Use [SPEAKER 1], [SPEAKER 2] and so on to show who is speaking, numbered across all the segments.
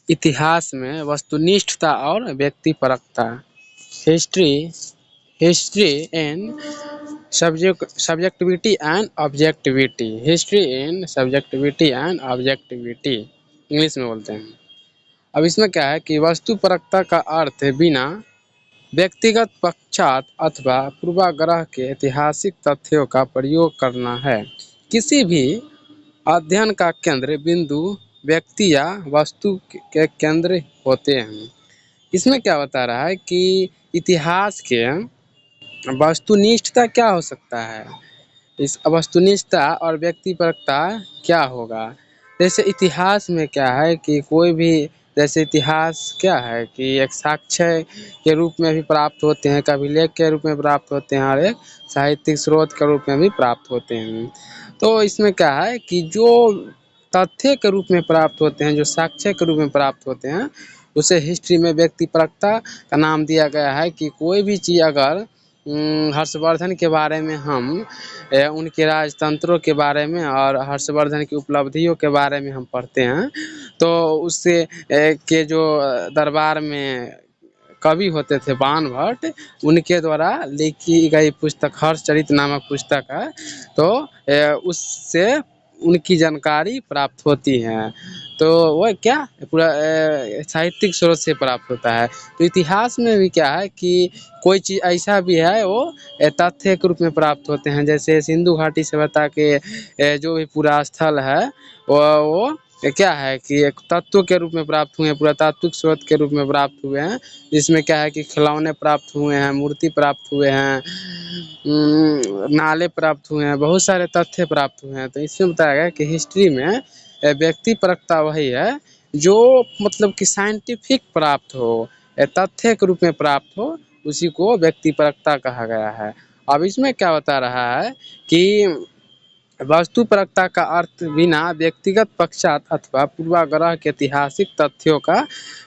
[SPEAKER 1] इतिहास में वस्तुनिष्ठता और व्यक्तिपरकता। History history in subjectivity and objectivity. History in subjectivity and objectivity English में बोलते हैं। अब इसमें क्या है कि वस्तुपरकता का अर्थ बिना व्यक्तिगत पक्षपात अथवा पूर्वाग्रह के ऐतिहासिक तथ्यों का प्रयोग करना है। किसी भी अध्ययन का केंद्र बिंदु व्यक्ति या वस्तु के केंद्र होते हैं। इसमें क्या बता रहा है कि इतिहास के वस्तुनिष्ठता क्या हो सकता है, इस वस्तुनिष्ठता और व्यक्तिपरकता क्या होगा। जैसे इतिहास में क्या है कि कोई भी, जैसे इतिहास क्या है कि एक साक्ष्य के रूप में भी प्राप्त होते हैं, कभी लेख के रूप में प्राप्त होते हैं और एक साहित्यिक स्रोत के रूप में भी प्राप्त होते हैं। तो इसमें क्या है कि जो तथ्य के रूप में प्राप्त होते हैं, जो साक्ष्य के रूप में प्राप्त होते हैं, उसे हिस्ट्री में व्यक्तिपरकता का नाम दिया गया है। कि कोई भी चीज़ अगर हर्षवर्धन के बारे में हम उनके राजतंत्रों के बारे में और हर्षवर्धन की उपलब्धियों के बारे में हम पढ़ते हैं, तो उससे के जो दरबार में कवि होते थे बाणभट्ट, उनके द्वारा लिखी गई पुस्तक हर्षचरित नामक पुस्तक है। तो उससे उनकी जानकारी प्राप्त होती है। तो वह क्या पूरा साहित्यिक स्रोत से प्राप्त होता है। तो इतिहास में भी क्या है कि कोई चीज़ ऐसा भी है वो तथ्य के रूप में प्राप्त होते हैं। जैसे सिंधु घाटी सभ्यता के जो भी पूरा स्थल है वो क्या है कि एक तत्व के रूप में प्राप्त हुए हैं, पुरातात्विक स्रोत के रूप में प्राप्त हुए हैं। जिसमें क्या है कि खिलौने प्राप्त हुए हैं, मूर्ति प्राप्त हुए हैं, नाले प्राप्त हुए हैं, बहुत सारे तथ्य प्राप्त हुए हैं। तो इसमें बताया गया कि हिस्ट्री में व्यक्तिपरकता वही है जो मतलब कि साइंटिफिक प्राप्त हो, तथ्य के रूप में प्राप्त हो, उसी को व्यक्तिपरकता कहा गया है। अब इसमें क्या बता रहा है कि वस्तुपरकता का अर्थ बिना व्यक्तिगत पक्षपात अथवा पूर्वाग्रह के ऐतिहासिक तथ्यों का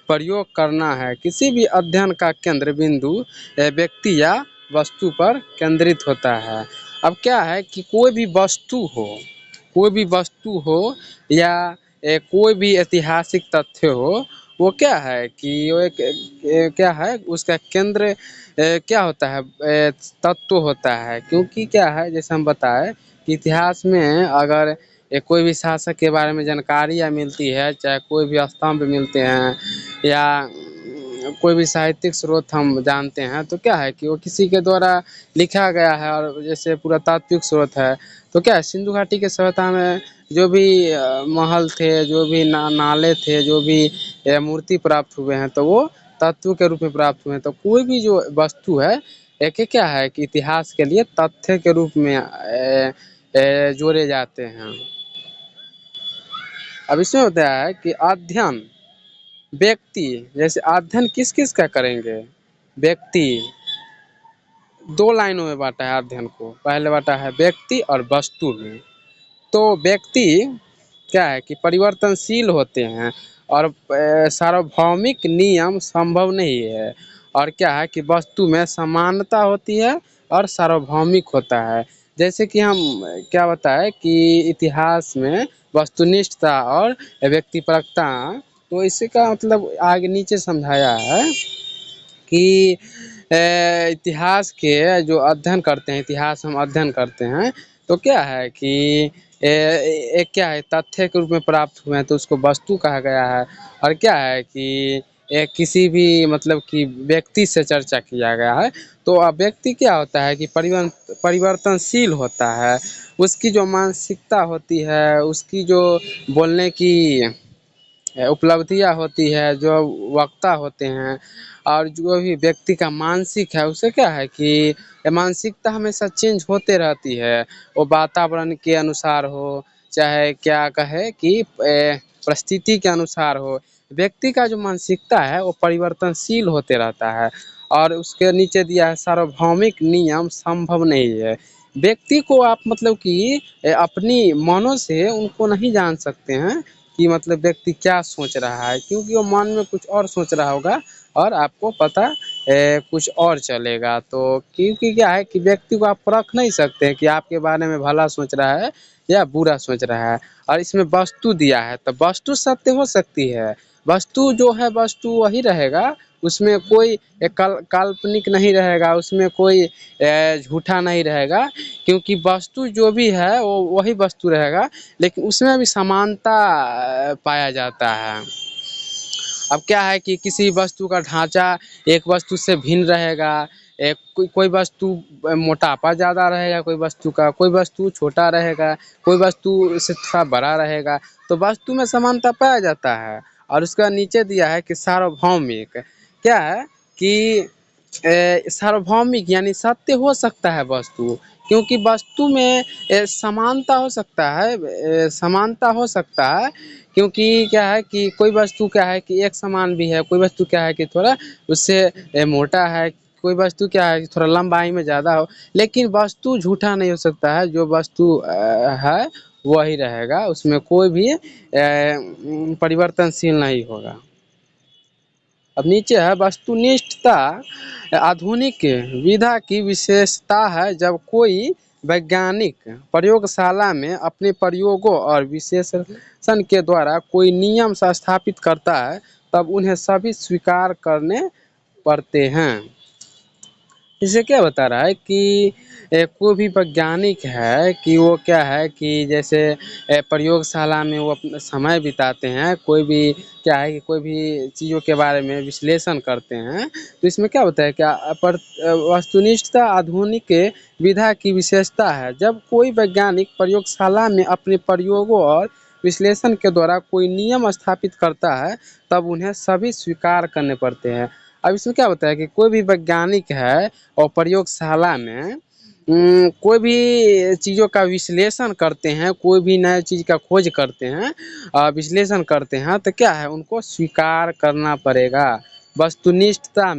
[SPEAKER 1] प्रयोग करना है। किसी भी अध्ययन का केंद्र बिंदु व्यक्ति या वस्तु पर केंद्रित होता है। अब क्या है कि कोई भी वस्तु हो या कोई भी ऐतिहासिक तथ्य हो, वो क्या है कि वो एक क्या है उसका केंद्र क्या होता है, तत्व होता है। क्योंकि क्या है जैसे हम बताएं कि इतिहास में अगर कोई भी शासक के बारे में जानकारियाँ मिलती है, चाहे कोई भी स्तंभ मिलते हैं या कोई भी साहित्यिक स्रोत हम जानते हैं, तो क्या है कि वो किसी के द्वारा लिखा गया है। और जैसे पुरातात्विक स्रोत है, तो क्या है सिंधु घाटी के सभ्यता में जो भी महल थे, जो भी नाले थे, जो भी मूर्ति प्राप्त हुए हैं, तो वो तत्व के रूप में प्राप्त हुए हैं। तो कोई भी जो वस्तु है एक क्या है कि इतिहास के लिए तथ्य के रूप में जोड़े जाते हैं। अब इसमें होता है कि अध्ययन व्यक्ति, जैसे अध्ययन किस किस का करेंगे, व्यक्ति दो लाइनों में बांटा है अध्ययन को। पहले बांटा है व्यक्ति और वस्तु में। तो व्यक्ति क्या है कि परिवर्तनशील होते हैं और सार्वभौमिक नियम संभव नहीं है। और क्या है कि वस्तु में समानता होती है और सार्वभौमिक होता है। जैसे कि हम क्या बताएं कि इतिहास में वस्तुनिष्ठता और व्यक्तिपरकता, तो इसका मतलब आगे नीचे समझाया है कि इतिहास के जो अध्ययन करते हैं, इतिहास हम अध्ययन करते हैं, तो क्या है कि एक क्या है तथ्य के रूप में प्राप्त हुए हैं, तो उसको वस्तु कहा गया है। और क्या है कि किसी भी मतलब कि व्यक्ति से चर्चा किया गया है, तो अब व्यक्ति क्या होता है कि परिवर्तनशील होता है। उसकी जो मानसिकता होती है, उसकी जो बोलने की उपलब्धियाँ होती है, जो वक्ता होते हैं, और जो भी व्यक्ति का मानसिक है, उसे क्या है कि मानसिकता हमेशा चेंज होते रहती है। वो वातावरण के अनुसार हो, चाहे क्या कहे कि परिस्थिति के अनुसार हो, व्यक्ति का जो मानसिकता है वो परिवर्तनशील होते रहता है। और उसके नीचे दिया है सार्वभौमिक नियम संभव नहीं है। व्यक्ति को आप मतलब कि अपनी मनों से उनको नहीं जान सकते हैं कि मतलब व्यक्ति क्या सोच रहा है, क्योंकि वो मन में कुछ और सोच रहा होगा और आपको पता कुछ और चलेगा। तो क्योंकि क्या है कि व्यक्ति को आप परख नहीं सकते हैं कि आपके बारे में भला सोच रहा है या बुरा सोच रहा है। और इसमें वस्तु दिया है, तो वस्तु सत्य हो सकती है वस्तु जो है वस्तु वही रहेगा, उसमें कोई काल्पनिक नहीं रहेगा, उसमें कोई झूठा नहीं रहेगा, क्योंकि वस्तु जो भी है वो वही वस्तु रहेगा, लेकिन उसमें भी समानता पाया जाता है। अब क्या है कि किसी वस्तु का ढांचा एक वस्तु से भिन्न रहेगा, एक कोई वस्तु मोटापा ज़्यादा रहेगा, कोई वस्तु का कोई वस्तु छोटा रहेगा, कोई वस्तु से थोड़ा बड़ा रहेगा, तो वस्तु में समानता पाया जाता है। और उसका नीचे दिया है कि सार्वभौमिक क्या है कि सार्वभौमिक यानी सत्य हो सकता है वस्तु, क्योंकि वस्तु में समानता हो सकता है, समानता हो सकता है, क्योंकि क्या है कि कोई वस्तु क्या है कि एक समान भी है, कोई वस्तु क्या है कि थोड़ा उससे मोटा है, कोई वस्तु क्या है कि थोड़ा लंबाई में ज़्यादा हो, लेकिन वस्तु झूठा नहीं हो सकता है, जो वस्तु है वही रहेगा, उसमें कोई भी परिवर्तनशील नहीं होगा। अब नीचे है वस्तुनिष्ठता आधुनिक विधा की विशेषता है, जब कोई वैज्ञानिक प्रयोगशाला में अपने प्रयोगों और विश्लेषण के द्वारा कोई नियम स्थापित करता है, तब उन्हें सभी स्वीकार करने पड़ते हैं। इससे क्या बता रहा है कि कोई भी वैज्ञानिक है कि वो क्या है कि जैसे प्रयोगशाला में वो अपना समय बिताते हैं, कोई भी क्या है कि कोई भी चीज़ों के बारे में विश्लेषण करते हैं, तो इसमें क्या होता है क्या पर वस्तुनिष्ठता आधुनिक विधा की विशेषता है, जब कोई वैज्ञानिक प्रयोगशाला में अपने प्रयोगों और विश्लेषण के द्वारा कोई नियम स्थापित करता है, तब उन्हें सभी स्वीकार करने पड़ते हैं। अब इसमें क्या होता है कि कोई भी वैज्ञानिक है और प्रयोगशाला में कोई भी चीज़ों का विश्लेषण करते हैं, कोई भी नए चीज़ का खोज करते हैं, विश्लेषण करते हैं, तो क्या है उनको स्वीकार करना पड़ेगा वस्तुनिष्ठता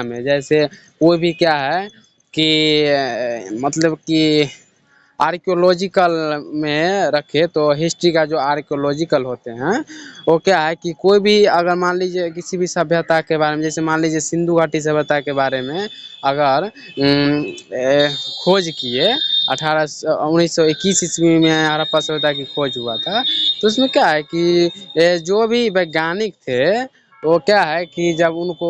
[SPEAKER 1] में। जैसे कोई भी क्या है कि मतलब कि आर्कियोलॉजिकल में रखे तो हिस्ट्री का जो आर्कियोलॉजिकल होते हैं, वो क्या है कि कोई भी अगर मान लीजिए किसी भी सभ्यता के बारे में, जैसे मान लीजिए सिंधु घाटी सभ्यता के बारे में अगर खोज किए 1921 ईस्वी में हड़प्पा सभ्यता की खोज हुआ था, तो उसमें क्या है कि जो भी वैज्ञानिक थे वो क्या है कि जब उनको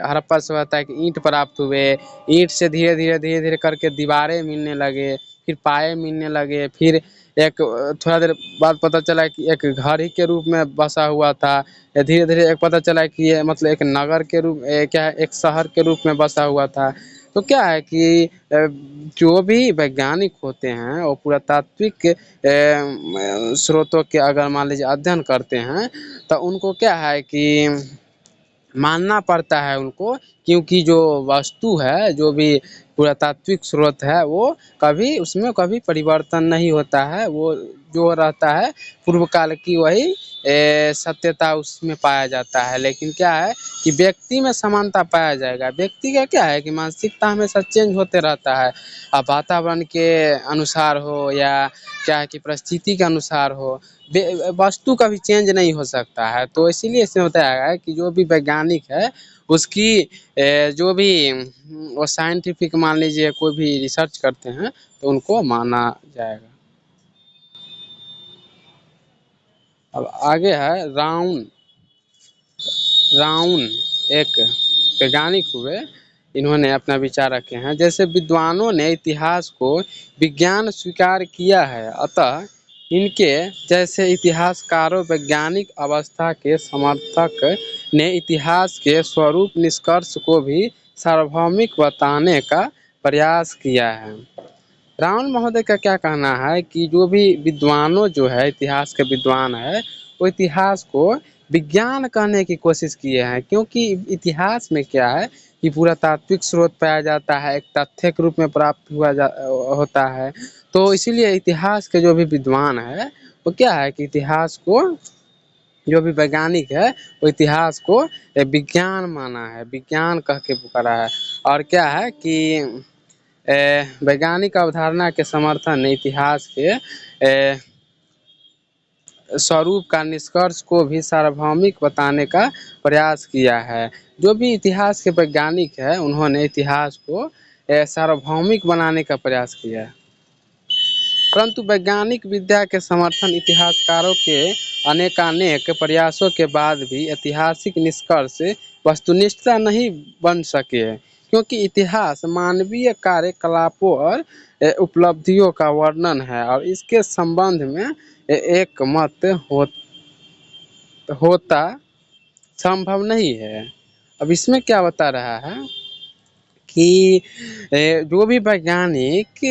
[SPEAKER 1] हड़प्पा सभ्यता के ईंट प्राप्त हुए, ईंट से धीरे धीरे करके दीवारें मिलने लगे, फिर पाए मिलने लगे, फिर एक थोड़ा देर बाद पता चला कि एक घर ही के रूप में बसा हुआ था, धीरे धीरे एक पता चला कि ये मतलब एक नगर के रूप क्या है एक शहर के रूप में बसा हुआ था। तो क्या है कि जो भी वैज्ञानिक होते हैं वो पुरातात्विक स्रोतों के अगर मान लीजिए अध्ययन करते हैं, तो उनको क्या है कि मानना पड़ता है उनको, क्योंकि जो वस्तु है, जो भी पुरातात्विक स्रोत है, वो कभी उसमें कभी परिवर्तन नहीं होता है, वो जो रहता है पूर्व काल की वही सत्यता उसमें पाया जाता है। लेकिन क्या है कि व्यक्ति में समानता पाया जाएगा, व्यक्ति का क्या है कि मानसिकता हमेशा चेंज होते रहता है, अब वातावरण के अनुसार हो या क्या है कि परिस्थिति के अनुसार हो, वस्तु कभी चेंज नहीं हो सकता है। तो इसीलिए इसमें बताया गया है कि जो भी वैज्ञानिक है उसकी जो भी वो साइंटिफिक मान लीजिए कोई भी रिसर्च करते हैं तो उनको माना जाएगा। अब आगे है राउन राउन एक वैज्ञानिक हुए, इन्होंने अपना विचार रखे हैं। जैसे विद्वानों ने इतिहास को विज्ञान स्वीकार किया है, अतः इनके जैसे इतिहासकारों वैज्ञानिक अवस्था के समर्थक ने इतिहास के स्वरूप निष्कर्ष को भी सार्वभौमिक बताने का प्रयास किया है। रावण महोदय का क्या कहना है कि जो भी विद्वानों जो है इतिहास के विद्वान है, वो इतिहास को विज्ञान कहने की कोशिश किए हैं, क्योंकि इतिहास में क्या है कि पुरातात्विक स्रोत पाया जाता है, एक तथ्य के रूप में प्राप्त होता है। तो इसीलिए इतिहास के जो भी विद्वान है वो क्या है कि इतिहास को जो भी वैज्ञानिक है वो इतिहास को विज्ञान माना है, विज्ञान कह के पुकारा है। और क्या है कि वैज्ञानिक अवधारणा के समर्थन ने इतिहास के स्वरूप का निष्कर्ष को भी सार्वभौमिक बताने का प्रयास किया है। जो भी इतिहास के वैज्ञानिक है उन्होंने इतिहास को सार्वभौमिक बनाने का प्रयास किया है। परंतु वैज्ञानिक विद्या के समर्थन इतिहासकारों के अनेकानेक प्रयासों के बाद भी ऐतिहासिक निष्कर्ष वस्तुनिष्ठ नहीं बन सके, क्योंकि इतिहास मानवीय कार्यकलापों और उपलब्धियों का वर्णन है और इसके संबंध में एक मत होता संभव नहीं है। अब इसमें क्या बता रहा है कि जो भी वैज्ञानिक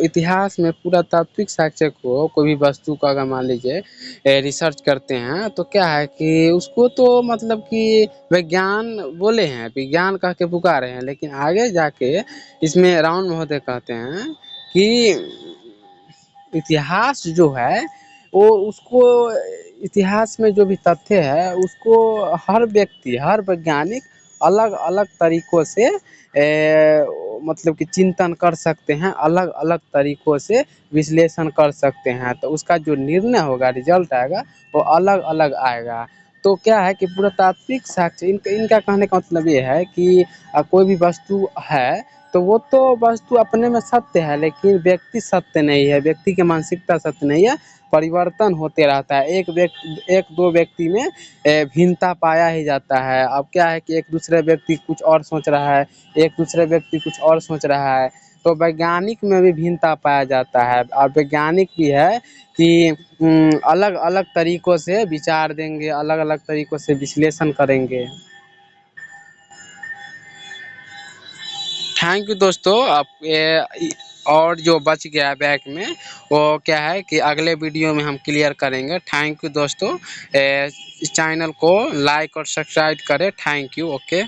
[SPEAKER 1] इतिहास में पुरातात्विक साक्ष्य को कोई भी वस्तु का अगर मान लीजिए रिसर्च करते हैं तो क्या है कि उसको तो मतलब कि विज्ञान बोले हैं, विज्ञान कह के पुकारे हैं, लेकिन आगे जाके इसमें राउंड महोदय कहते हैं कि इतिहास जो है वो उसको इतिहास में जो भी तथ्य है उसको हर व्यक्ति हर वैज्ञानिक अलग अलग तरीक़ों से मतलब कि चिंतन कर सकते हैं, अलग अलग तरीक़ों से विश्लेषण कर सकते हैं, तो उसका जो निर्णय होगा, रिजल्ट आएगा वो अलग अलग आएगा। तो क्या है कि पुरातात्विक साक्ष्य इनका कहने का मतलब ये है कि कोई भी वस्तु है तो वो तो वस्तु अपने में सत्य है, लेकिन व्यक्ति सत्य नहीं है, व्यक्ति की मानसिकता सत्य नहीं है, परिवर्तन होते रहता है। एक दो व्यक्ति में भिन्नता पाया ही जाता है। अब क्या है कि एक दूसरे व्यक्ति कुछ और सोच रहा है, एक दूसरे व्यक्ति कुछ और सोच रहा है, तो वैज्ञानिक में भी भिन्नता पाया जाता है और वैज्ञानिक भी है कि अलग अलग तरीक़ों से विचार देंगे, अलग अलग तरीक़ों से विश्लेषण करेंगे। थैंक यू दोस्तों। आप और जो बच गया है बैक में वो क्या है कि अगले वीडियो में हम क्लियर करेंगे। थैंक यू दोस्तों। इस चैनल को लाइक और सब्सक्राइब करें। Thank you. ओके।